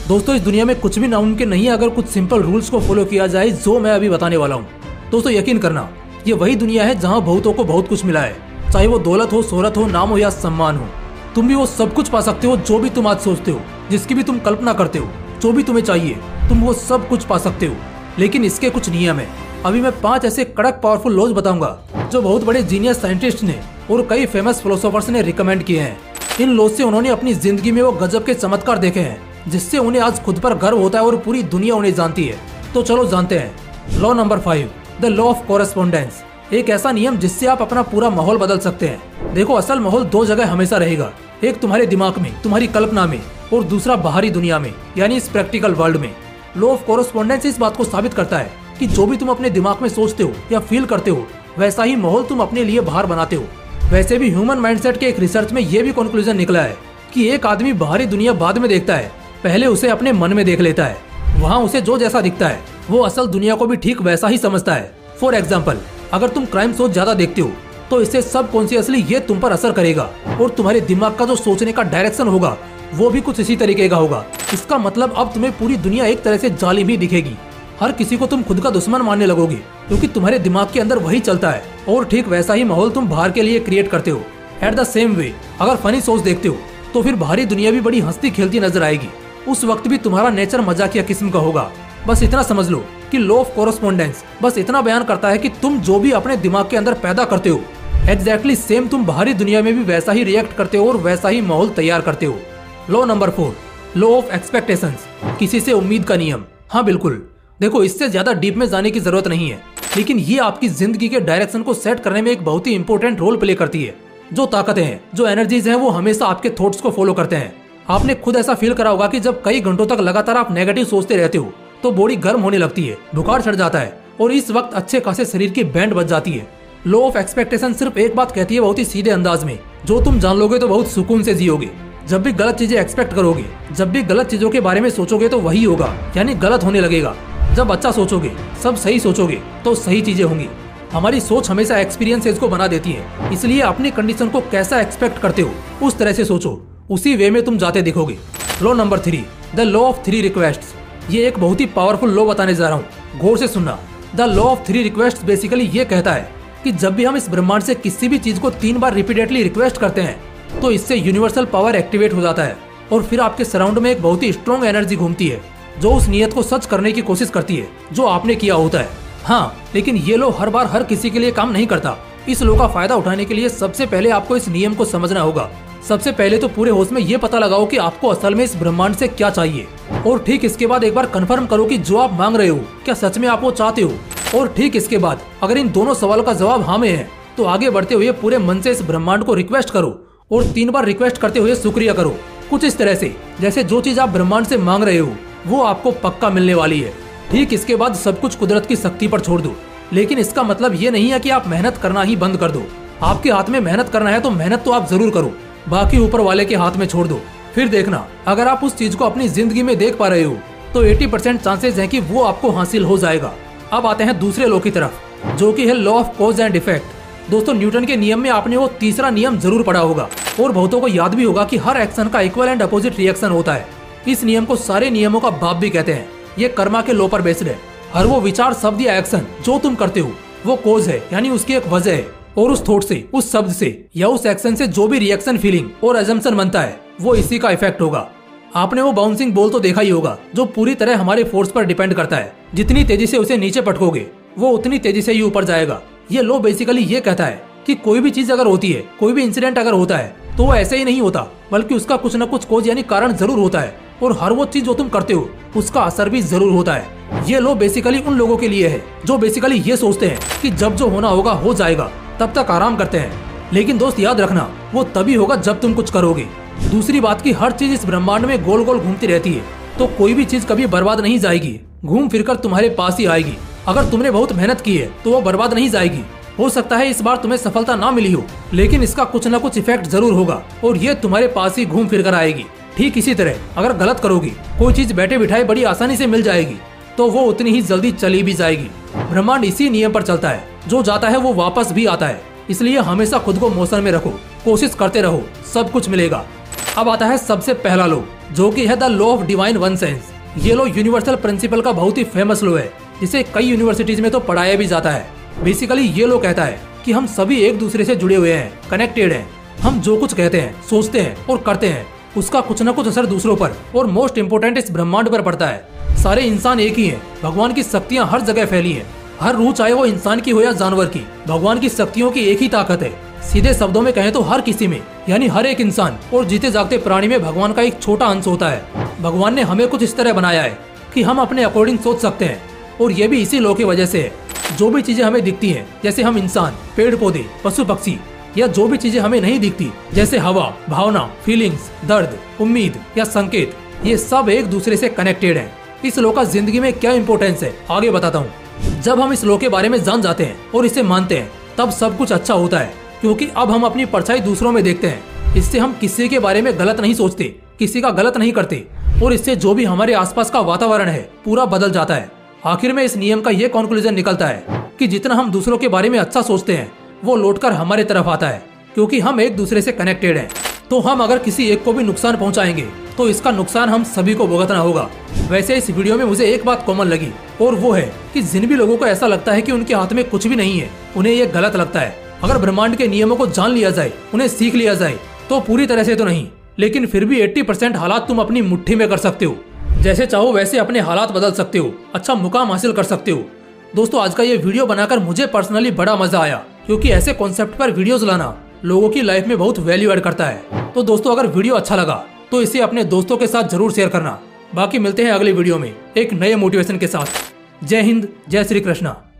दोस्तों इस दुनिया में कुछ भी नामुमकिन नहीं है अगर कुछ सिंपल रूल्स को फॉलो किया जाए, जो मैं अभी बताने वाला हूँ। दोस्तों यकीन करना, ये वही दुनिया है जहाँ बहुतों को बहुत कुछ मिला है, चाहे वो दौलत हो, शोहरत हो, नाम हो या सम्मान हो। तुम भी वो सब कुछ पा सकते हो जो भी तुम आज सोचते हो, जिसकी भी तुम कल्पना करते हो। जो भी तुम्हें चाहिए तुम वो सब कुछ पा सकते हो, लेकिन इसके कुछ नियम है। अभी मैं 5 ऐसे कड़क पावरफुल लॉज बताऊंगा जो बहुत बड़े जीनियस साइंटिस्ट ने और कई फेमस फिलोसोफर्स ने रिकमेंड किए हैं। इन लॉज से उन्होंने अपनी जिंदगी में वो गजब के चमत्कार देखे हैं, जिससे उन्हें आज खुद पर गर्व होता है और पूरी दुनिया उन्हें जानती है। तो चलो जानते हैं। Law number 5, the law of correspondence. एक ऐसा नियम जिससे आप अपना पूरा माहौल बदल सकते हैं। देखो, असल माहौल 2 जगह हमेशा रहेगा, एक तुम्हारे दिमाग में, तुम्हारी कल्पना में, और दूसरा बाहरी दुनिया में, यानी इस प्रैक्टिकल वर्ल्ड में। लॉ ऑफ कोरेस्पोंडेंस इस बात को साबित करता है कि जो भी तुम अपने दिमाग में सोचते हो या फील करते हो, वैसा ही माहौल तुम अपने लिए बाहर बनाते हो। वैसे भी ह्यूमन माइंडसेट के एक रिसर्च में ये भी कंक्लूजन निकला है कि एक आदमी बाहरी दुनिया बाद में देखता है, पहले उसे अपने मन में देख लेता है। वहाँ उसे जो जैसा दिखता है वो असल दुनिया को भी ठीक वैसा ही समझता है। फॉर एग्जाम्पल, अगर तुम क्राइम शोज ज्यादा देखते हो तो इससे सबकॉन्शियसली ये तुम पर असर करेगा और तुम्हारे दिमाग का जो सोचने का डायरेक्शन होगा वो भी कुछ इसी तरीके का होगा। इसका मतलब अब तुम्हें पूरी दुनिया एक तरह से जालिम ही दिखेगी। हर किसी को तुम खुद का दुश्मन मानने लगोगे, क्योंकि तुम्हारे दिमाग के अंदर वही चलता है और ठीक वैसा ही माहौल तुम बाहर के लिए क्रिएट करते हो। एट द सेम वे, अगर फनी शोज देखते हो तो फिर बाहरी दुनिया भी बड़ी हंसती खेलती नजर आएगी। उस वक्त भी तुम्हारा नेचर मजाकिया किस्म का होगा। बस इतना समझ लो कि लॉ ऑफ कोरेस्पोंडेंस बस इतना बयान करता है कि तुम जो भी अपने दिमाग के अंदर पैदा करते हो, एग्जैक्टली सेम तुम बाहरी दुनिया में भी वैसा ही रिएक्ट करते हो और वैसा ही माहौल तैयार करते हो। Law number 4, law of expectations, किसी से उम्मीद का नियम। हाँ बिल्कुल, देखो इससे ज्यादा डीप में जाने की जरूरत नहीं है, लेकिन ये आपकी जिंदगी के डायरेक्शन को सेट करने में एक बहुत ही इंपॉर्टेंट रोल प्ले करती है। जो ताकतें हैं, जो एनर्जीज हैं, वो हमेशा आपके थॉट्स को फॉलो करते हैं। आपने खुद ऐसा फील करा होगा कि जब कई घंटों तक लगातार आप नेगेटिव सोचते रहते हो तो बॉडी गर्म होने लगती है, बुखार चढ़ जाता है और इस वक्त अच्छे खासे शरीर की बैंड बज जाती है। लॉ ऑफ एक्सपेक्टेशन सिर्फ एक बात कहती है बहुत ही सीधे अंदाज में, जो तुम जान लोगे तो बहुत सुकून से जियोगे। जब भी गलत चीजें एक्सपेक्ट करोगे, जब भी गलत चीजों के बारे में सोचोगे तो वही होगा, यानी गलत होने लगेगा। जब अच्छा सोचोगे, सब सही सोचोगे तो सही चीजें होंगी। हमारी सोच हमेशा एक्सपीरियंसेस को बना देती है, इसलिए अपनी कंडीशन को कैसा एक्सपेक्ट करते हो उस तरह से सोचो, उसी वे में तुम जाते दिखोगे। Law number 3, the law of 3 requests. ये एक बहुत ही पावरफुल लॉ बताने जा रहा हूँ, गौर से सुनना। The law of 3 requests basically ये कहता है कि जब भी हम इस ब्रह्मांड से किसी भी चीज को 3 बार रिपीटेडली रिक्वेस्ट करते हैं तो इससे यूनिवर्सल पावर एक्टिवेट हो जाता है और फिर आपके सराउंड में एक बहुत ही स्ट्रॉन्ग एनर्जी घूमती है जो उस नियत को सच करने की कोशिश करती है जो आपने किया होता है। हाँ, लेकिन ये लॉ हर बार हर किसी के लिए काम नहीं करता। इस लॉ का फायदा उठाने के लिए सबसे पहले आपको इस नियम को समझना होगा। सबसे पहले तो पूरे होश में ये पता लगाओ कि आपको असल में इस ब्रह्मांड से क्या चाहिए, और ठीक इसके बाद एक बार कंफर्म करो कि जो आप मांग रहे हो क्या सच में आप वो चाहते हो। और ठीक इसके बाद अगर इन दोनों सवालों का जवाब हाँ में है तो आगे बढ़ते हुए पूरे मन से इस ब्रह्मांड को रिक्वेस्ट करो और 3 बार रिक्वेस्ट करते हुए शुक्रिया करो, कुछ इस तरह से जैसे जो चीज आप ब्रह्मांड से मांग रहे हो वो आपको पक्का मिलने वाली है। ठीक इसके बाद सब कुछ कुदरत की शक्ति पर छोड़ दो, लेकिन इसका मतलब ये नहीं है कि आप मेहनत करना ही बंद कर दो। आपके हाथ में मेहनत करना है तो मेहनत तो आप जरूर करो, बाकी ऊपर वाले के हाथ में छोड़ दो। फिर देखना, अगर आप उस चीज को अपनी जिंदगी में देख पा रहे हो तो 80% चांसेस हैं कि वो आपको हासिल हो जाएगा। अब आते हैं दूसरे लॉ की तरफ, जो कि है law of cause and effect. दोस्तों न्यूटन के नियम में आपने वो तीसरा नियम जरूर पढ़ा होगा और बहुतों को याद भी होगा कि हर एक्शन का इक्वल एंड अपोजिट रिएक्शन होता है। इस नियम को सारे नियमों का बाप भी कहते हैं। ये कर्मा के लॉ पर बेस्ड है। हर वो विचार, शब्द या एक्शन जो तुम करते हो वो कॉज है, यानी उसकी एक वजह है, और उस थॉट से, उस शब्द से या उस एक्शन से जो भी रिएक्शन, फीलिंग और अजम्पशन बनता है वो इसी का इफेक्ट होगा। आपने वो बाउंसिंग बॉल तो देखा ही होगा जो पूरी तरह हमारे फोर्स पर डिपेंड करता है। जितनी तेजी से उसे नीचे पटकोगे वो उतनी तेजी से ही ऊपर जाएगा। ये लॉ बेसिकली ये कहता है कि कोई भी चीज अगर होती है, कोई भी इंसिडेंट अगर होता है तो वो ऐसे ही नहीं होता, बल्कि उसका कुछ न कुछ कॉज यानी कारण जरूर होता है, और हर वो चीज जो तुम करते हो उसका असर भी जरूर होता है। ये लॉ बेसिकली उन लोगों के लिए है जो बेसिकली ये सोचते हैं कि जब जो होना होगा हो जाएगा, तब तक आराम करते हैं। लेकिन दोस्त याद रखना, वो तभी होगा जब तुम कुछ करोगे। दूसरी बात की हर चीज इस ब्रह्मांड में गोल गोल घूमती रहती है, तो कोई भी चीज कभी बर्बाद नहीं जाएगी, घूम फिरकर तुम्हारे पास ही आएगी। अगर तुमने बहुत मेहनत की है तो वो बर्बाद नहीं जाएगी। हो सकता है इस बार तुम्हें सफलता ना मिली हो, लेकिन इसका कुछ न कुछ इफेक्ट जरूर होगा और ये तुम्हारे पास ही घूम फिर कर आएगी। ठीक इसी तरह अगर गलत करोगी, कोई चीज बैठे बिठाए बड़ी आसानी से मिल जाएगी तो वो उतनी ही जल्दी चली भी जाएगी। ब्रह्मांड इसी नियम पर चलता है, जो जाता है वो वापस भी आता है। इसलिए हमेशा खुद को मोशन में रखो, कोशिश करते रहो, सब कुछ मिलेगा। अब आता है सबसे पहला लॉ, जो कि है the law of divine one sense. ये लॉ यूनिवर्सल प्रिंसिपल का बहुत ही फेमस लॉ है, जिसे कई यूनिवर्सिटीज में तो पढ़ाया भी जाता है। बेसिकली ये लॉ कहता है कि हम सभी एक दूसरे से जुड़े हुए हैं, कनेक्टेड हैं। हम जो कुछ कहते हैं, सोचते हैं और करते हैं, उसका कुछ न कुछ असर दूसरों पर और मोस्ट इम्पोर्टेंट इस ब्रह्मांड पर पड़ता है। सारे इंसान एक ही हैं। भगवान की शक्तियाँ हर जगह फैली हैं। हर रूह, चाहे वो इंसान की हो या जानवर की, भगवान की शक्तियों की एक ही ताकत है। सीधे शब्दों में कहें तो हर किसी में, यानी हर एक इंसान और जीते जागते प्राणी में भगवान का एक छोटा अंश होता है। भगवान ने हमें कुछ इस तरह बनाया है कि हम अपने अकॉर्डिंग सोच सकते हैं, और ये भी इसी लॉ की वजह से है। जो भी चीजें हमें दिखती हैं, जैसे हम इंसान, पेड़ पौधे, पशु पक्षी, या जो भी चीजें हमें नहीं दिखती, जैसे हवा, भावना, फीलिंग्स, दर्द, उम्मीद या संकेत, ये सब एक दूसरे से कनेक्टेड हैं। इस लॉ का जिंदगी में क्या इंपॉर्टेंस है, आगे बताता हूँ। जब हम इस लॉ के बारे में जान जाते हैं और इसे मानते हैं, तब सब कुछ अच्छा होता है, क्योंकि अब हम अपनी परछाई दूसरों में देखते हैं। इससे हम किसी के बारे में गलत नहीं सोचते, किसी का गलत नहीं करते, और इससे जो भी हमारे आसपास का वातावरण है पूरा बदल जाता है। आखिर में इस नियम का ये कंक्लूजन निकलता है कि जितना हम दूसरों के बारे में अच्छा सोचते हैं, वो लौटकर हमारे तरफ आता है, क्योंकि हम एक दूसरे से कनेक्टेड हैं। तो हम अगर किसी एक को भी नुकसान पहुंचाएंगे, तो इसका नुकसान हम सभी को भुगतना होगा। वैसे इस वीडियो में मुझे एक बात कॉमन लगी, और वो है कि जिन भी लोगों को ऐसा लगता है कि उनके हाथ में कुछ भी नहीं है, उन्हें ये गलत लगता है। अगर ब्रह्मांड के नियमों को जान लिया जाए, उन्हें सीख लिया जाए, तो पूरी तरह से तो नहीं, लेकिन फिर भी 80% हालात तुम अपनी मुट्ठी में कर सकते हो। जैसे चाहो वैसे अपने हालात बदल सकते हो, अच्छा मुकाम हासिल कर सकते हो। दोस्तों, आज का ये वीडियो बनाकर मुझे पर्सनली बड़ा मजा आया, क्योंकि ऐसे कॉन्सेप्ट पर वीडियोस लाना लोगों की लाइफ में बहुत वैल्यू ऐड करता है। तो दोस्तों, अगर वीडियो अच्छा लगा तो इसे अपने दोस्तों के साथ जरूर शेयर करना। बाकी मिलते हैं अगले वीडियो में एक नए मोटिवेशन के साथ। जय हिंद, जय श्री कृष्णा।